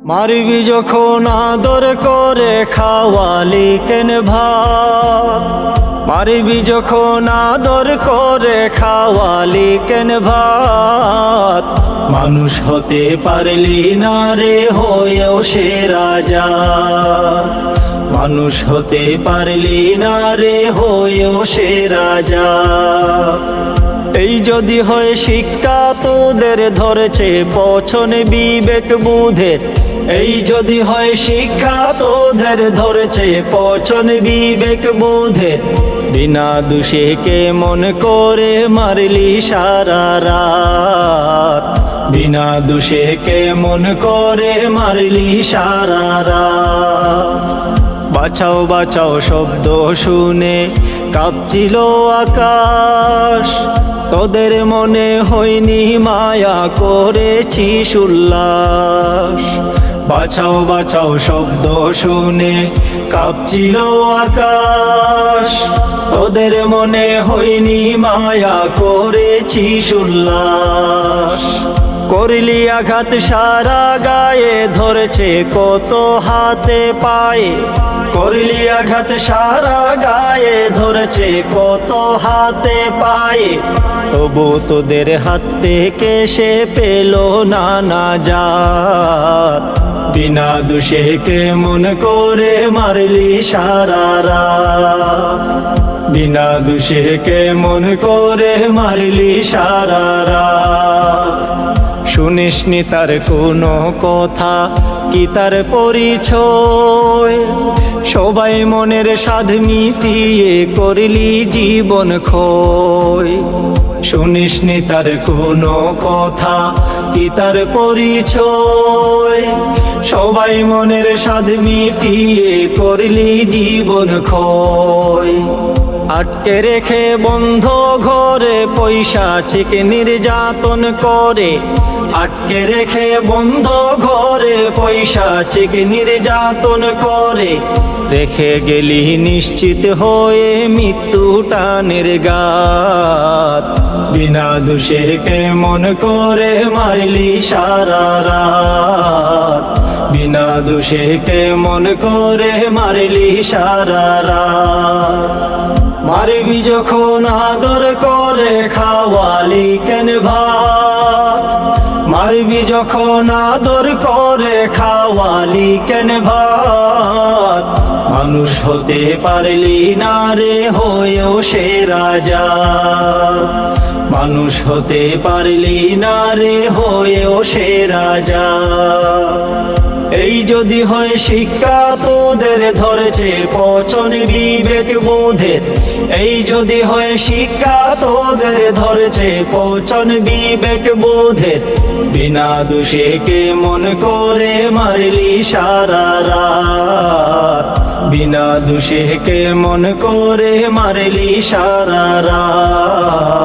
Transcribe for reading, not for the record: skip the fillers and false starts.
মারবি যখন আদর করে খাওয়ালি কেন ভাত, মারবি যখন আদর করে খাওয়ালি কেন ভাত। মানুষ হতে পারলি না রে হয়েও সে রাজা, মানুষ হতে পারলি না রে হয়েও সে রাজা। এই যদি হয় শিক্ষা তোদের ধরেছে পছন বিবেক বুধের, এই যদি হয় শিক্ষা তোদের ধরেছে পছন বিবেক বুধের। বিনা দোষে কে মন করে মারলি সারা রাত, বিনা দোষে কে মন করে মারলি সারা রাত। বাঁচাও বাঁচাও শব্দ শুনে কাঁপছিল আকাশ, তোদের মনে হয়নি মায়া করেছিস উল্লাস। বাঁচাও বাঁচাও শব্দ শুনে কাঁপছিল আকাশ, তোদের মনে হয়নি মায়া করেছিস উল্লাস। করলি আঘাত সারা গায়ে ধরেছে কত হাতে পায়ে, করলি আঘাত সারা গায়ে ধরেছে কত হাতে পায়ে। তবু তোদের হাত থেকে সে পেল না নাজাত, বিনা দোষে কে মন করে মারলি সারা রাত, বিনা দোষে কে মন করে মারলি সারা রাত। শুনিসনি তার কোনো কথা কি তার পরিচয়, সবাই মনের স্বাদ মিটিয়ে করলি জীবন ক্ষয়। শুনিসনি তার কোনো কথা কি তার পরিচয়, সবাই মনের স্বাদ মিটিয়ে করলি জীবন ক্ষয়। আটকে রেখে বন্ধ ঘরে পৈশাচিক নির্যাতন করে, আটকে রেখে বন্ধ ঘরে পৈশাচিক নির্যাতন করে। রেখে গেলি নিশ্চিত হয়ে মৃত্যু টানের গাত, বিনা দোষে কে মন করে মারলি সারা রাত, বিনা দোষে কে মন করে মারলি সারা রাত। মারবি যখন আদর করে খাওয়ালি কেন ভাত, মারবি যখন আদর করে খাওয়ালি কেন ভাত। মানুষ হতে পারলি না রে হয়েও সে রাজা, মানুষ হতে পারলি না রে হয়েও সে রাজা। এই যদি হয় শিক্ষা তোদের ধরেছে পছন বিবেক বুধের, এই যদি হয় শিক্ষা তোদের ধরেছে পছন বিবেক বুধের। বিনা দোষে কে মন করে মারলি সারা রাত, বিনা দোষে কে মন করে মারলি সারা রাত।